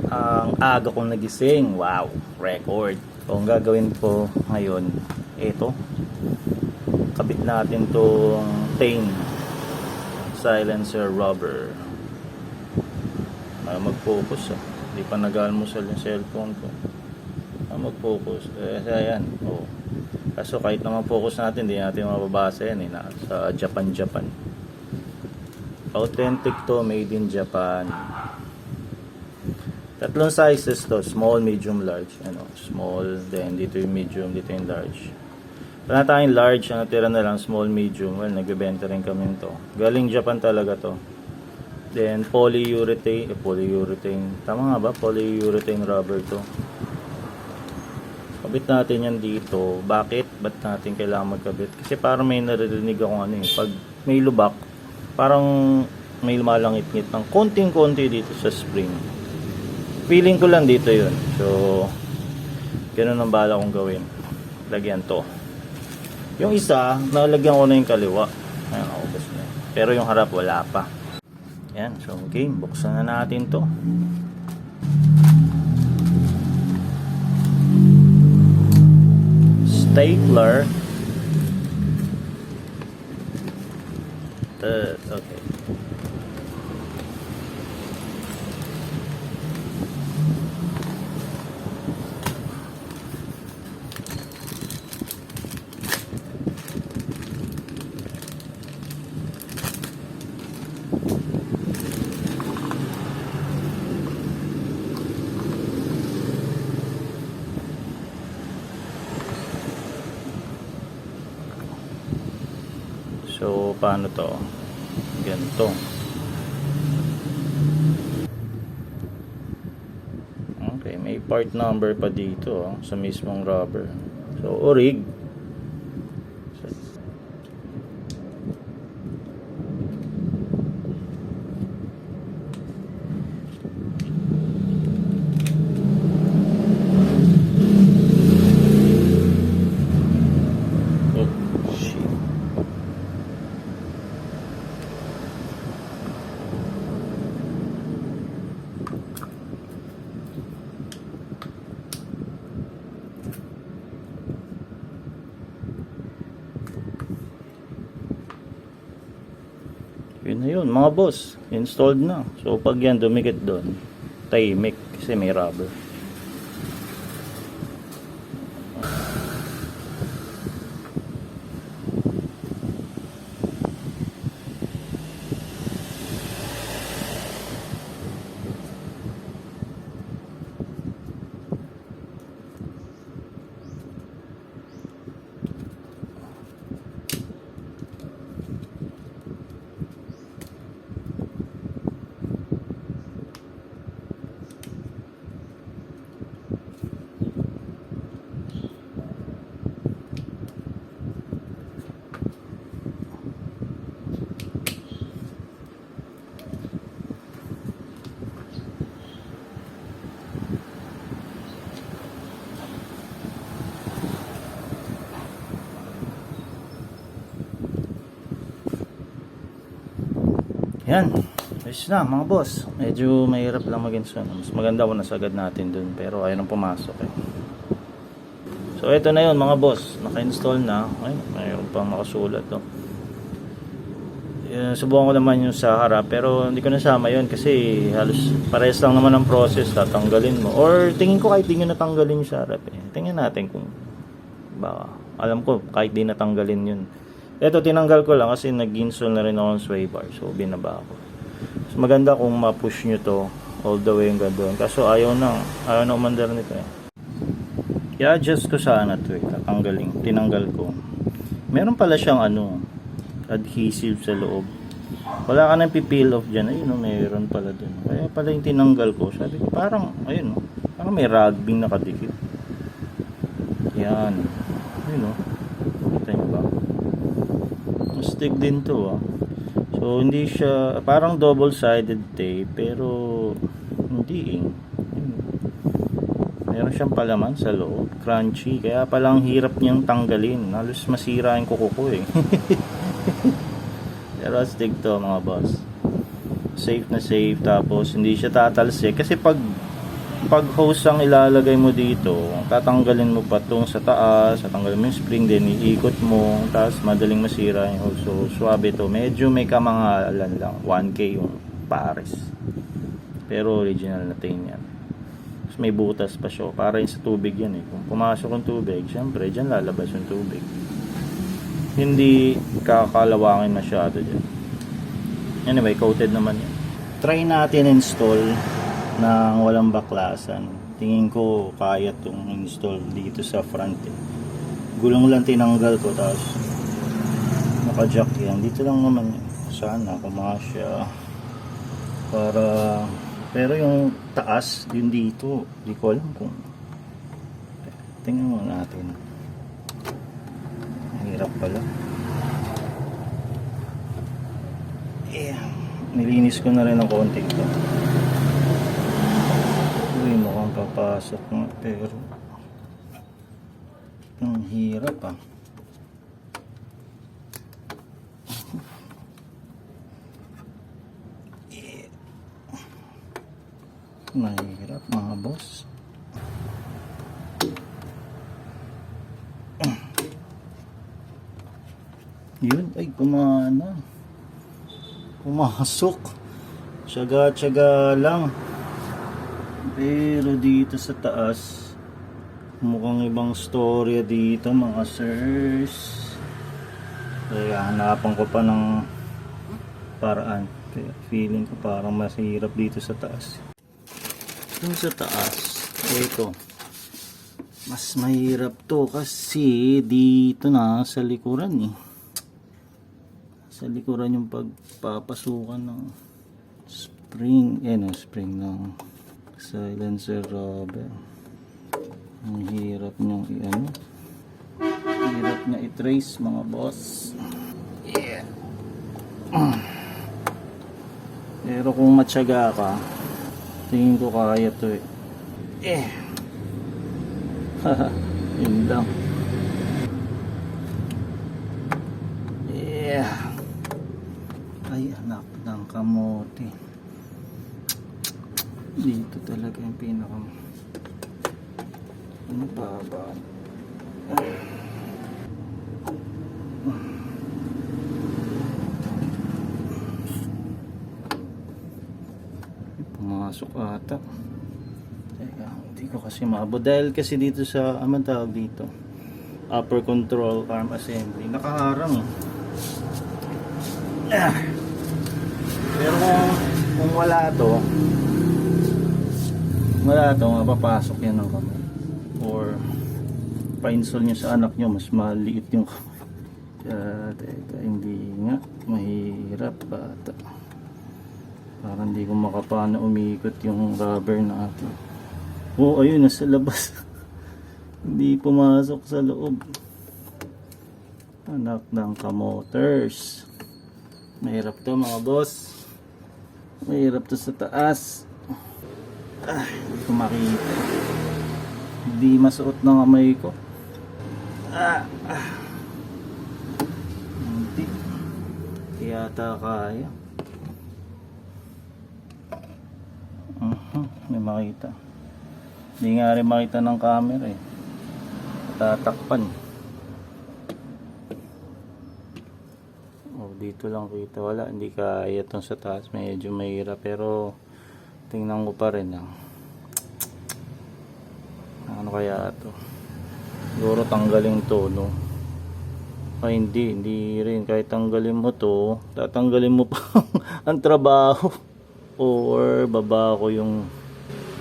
Ang aga kong nagising. Wow, record. So, ang gagawin ko ngayon, ito. Kabit natin tong Tane silencer rubber. Mag-focus. Hindi pa nag-almusal yung cellphone ko. Mag-focus. Ayan. Oh. Kaso kahit naman focus natin, hindi natin mababasa yan. Sa Japan. Authentic to, made in Japan. Tatlong sizes to, small, medium, large. Small, then dito yung medium, dito yung large. Wala tayong large, natira na lang small, medium. Well, nagbebenta rin kami nito. Galing Japan talaga to. Then polyurethane, tama nga ba? Polyurethane rubber to. Kabit natin yan dito. Bakit? Ba't natin kailangan magkabit? Kasi parang may naririnig akong pag may lubak, parang may lumalangit-ngit ng konting-konti dito sa spring. Feeling ko lang dito yun. So, ganun ang bala kong gawin. Lagyan to. Yung isa, nalagyan ko na yung kaliwa. Ayan, naubos na. Pero yung harap, wala pa. Yan. So, okay. Buksan na natin to. Stapler. Okay. So, paano to? Ganito. Okay, may part number pa dito sa mismong rubber. So, orig. Yun na yun, mga boss. Installed na. So, pag yan dumikit doon, tahimik kasi may rubber. Yan, ayos na mga boss. Medyo mahirap lang mag-install. Mas maganda kung nasagad natin dun, pero ayaw nang pumasok So ito na yun mga boss, naka-install na. Ay, mayroon pang nakasulat Subukan ko naman yung sa harap, pero hindi ko nasama yun kasi halos parehas lang naman ang process. Tatanggalin mo, or tingin ko kahit di nyo natanggalin yung sa harap tingnan natin kung baka, alam ko kahit di natanggalin yun. Ito tinanggal ko lang kasi nag-install na rin ako ng sway bar. So binaba ko. So maganda kung ma-push nyo to all the way hanggang doon. Kaso ayaw na umandar nito I-adjust ko sana to tatanggalin. Tinanggal ko. Meron pala siyang adhesive sa loob. Wala ka nang pipeel off dyan. Ayun mayroon pala dun. Kaya pala yung tinanggal ko. Sabi ko parang parang may rubbing nakadikit. Yan. Ayun kita nyo ba? Stick din to So hindi siya parang double-sided tape pero hindi meron siyang palaman sa loob, crunchy, kaya palang hirap niyang tanggalin. Halos masira yung kuko ko pero stick to mga boss, safe na safe. Tapos hindi siya tatalsik kasi pag pag hose ang ilalagay mo dito, tatanggalin mo pa itong sa taas, tatanggalin mo yung spring, din iikot mo, tapos madaling masira yung hose. So swabe to, medyo may kamangalan lang, 1K yung pares, pero original na tain yan. Tapos may butas pa siya, para yun sa tubig yan eh. Kung pumasok yung tubig, syempre dyan lalabas yung tubig, hindi kakalawangin masyado dyan. Anyway, coated naman yan. Try natin install ng walang baklasan. Tingin ko kaya itong install dito sa front eh. Gulong lang tinanggal ko, tapos naka-jack yan. Dito lang naman eh. Sana kumasya para, pero yung taas yun dito, di ko alam kung, tingnan mo natin. Hirap pala. Nilinis ko na rin ng konti ito. Uy, mukhang papasok nga, pero ang hirap ah. Mahirap mga boss. Yun, ay kumana. Pumasok. Tiyaga-tiyaga lang. Pero dito sa taas, mukhang ibang storya dito mga sirs. Kaya hanapan ko pa ng paraan. Kaya feeling ko parang masihirap dito sa taas. Dito sa taas, ito. Mas mahirap to kasi dito na sa likuran eh. Sa likuran yung pagpapasukan ng spring, spring ng silencer rubber. Ang hirap niyang hirap niya i-trace mga boss. Yeah. Pero kung matyaga ka, tingin ko kaya to eh. Yun lang. Yeah. Ay, anak ng kamote. Dito talaga yung pinaka mababa. Pumasok ata. Teka, hindi ko kasi maabot. Dahil kasi dito sa, anong tawag dito? Upper control arm assembly. Nakaharang eh. Pero kung wala to, mapapasok yan ng kamay. Or pa-install nyo sa anak nyo, mas maliit yung kamay. Teka, hindi nga, mahirap bata. Parang hindi ko makapana umikot yung rubber natin. Oh, ayun, nasa labas. Hindi pumasok sa loob. Anak ng kamoters. Mahirap to mga boss. Mahirap to sa taas. Hindi ko makita. Hindi masuot ng kamay ko. Hindi. Yata kaya. May makita. Hindi nga rin makita ng camera eh. Tatakpan. Dito lang kita, wala, hindi kaya itong sa taas, medyo mahirap, pero tingnan ko pa rin ano kaya ito, siguro tanggalin to, no? Ay hindi rin, kahit tanggalin mo to, tatanggalin mo pa ang trabaho, or baba ko yung,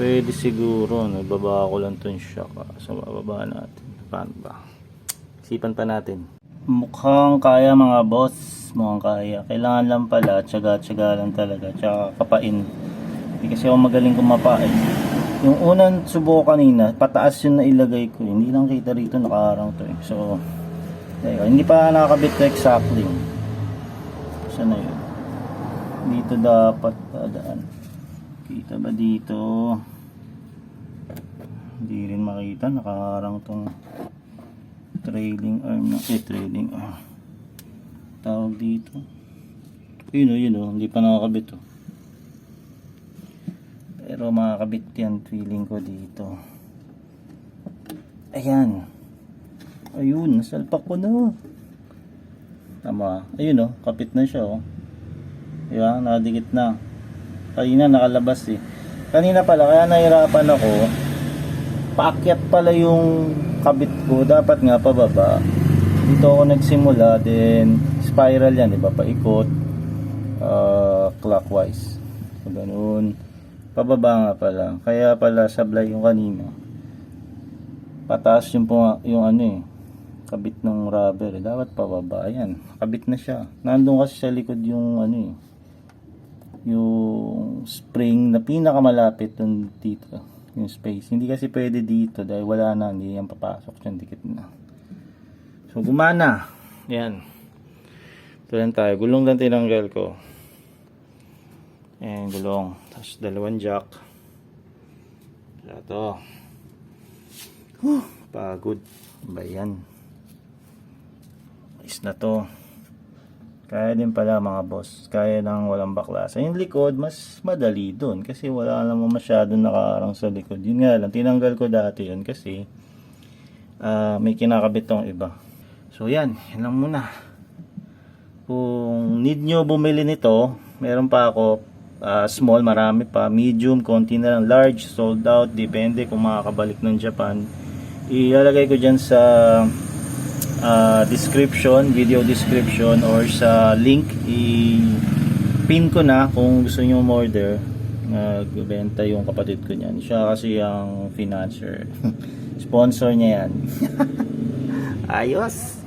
pwede siguro, baba ko lang itong shock, so bababa natin, paano ba, isipan pa natin. Mukhang kaya mga boss, mukhang kaya. Kailangan lang pala, tiyaga-tiyaga lang talaga, tsaka kapain. Hindi kasi ako magaling kumapain. Yung unang subo kanina, pataas yun na ilagay ko. Hindi lang kita rito, nakaharang to eh. So, hindi pa nakakabit ko exactly. Saan na yun? Dito dapat padaan. Kita ba dito? Hindi rin makita, nakaharang tong trailing arm na trailing arm tawag dito. Yun o, hindi pa nakakabit Pero makakabit yan feeling ko dito. Ayan. Ayun, nasalpak ko na. Tama. Ayun oh, kapit na siya oh. Diba? Nakadikit na. Kanina nakalabas eh. Kanina pala, kaya nahirapan ako. Paakyat pala yung kabit ko. Dapat nga pababa. Dito ako nagsimula. Then spiral yan, diba? Paikot. Clockwise. So, ganun. Pababa nga pala. Kaya pala sablay yung kanina. Pataas yung ano eh. Kabit ng rubber. Dapat pababa. Ayan. Kabit na siya. Nandun kasi sa likod yung ano eh. Yung spring na pinakamalapit dun dito. Yung space. Hindi kasi pwede dito dahil wala na. Hindi yan papasok dyan. Dikit na. So gumana. Ayan. Ito lang tayo. Gulong lang tinanggal ko. Ayan. Gulong. Tapos dalawang jack. Ito. Pagod. Ba yan? Is na to. Kaya din pala mga boss. Kaya lang walang baklasa. Yung likod, mas madali dun. Kasi wala naman masyadong nakaarang sa likod. Yun nga lang, tinanggal ko dati yun kasi may kinakabit tong iba. So yan, yan lang muna. Kung need nyo bumili nito, meron pa ako small, marami pa. Medium, konti na lang. Large, sold out. Depende kung makakabalik ng Japan. Ilalagay ko dyan sa description, video description, or sa link i-pin ko na kung gusto nyo order. Nagbenta yung kapatid ko niyan. Siya kasi ang financer. Sponsor niya yan. Ayos.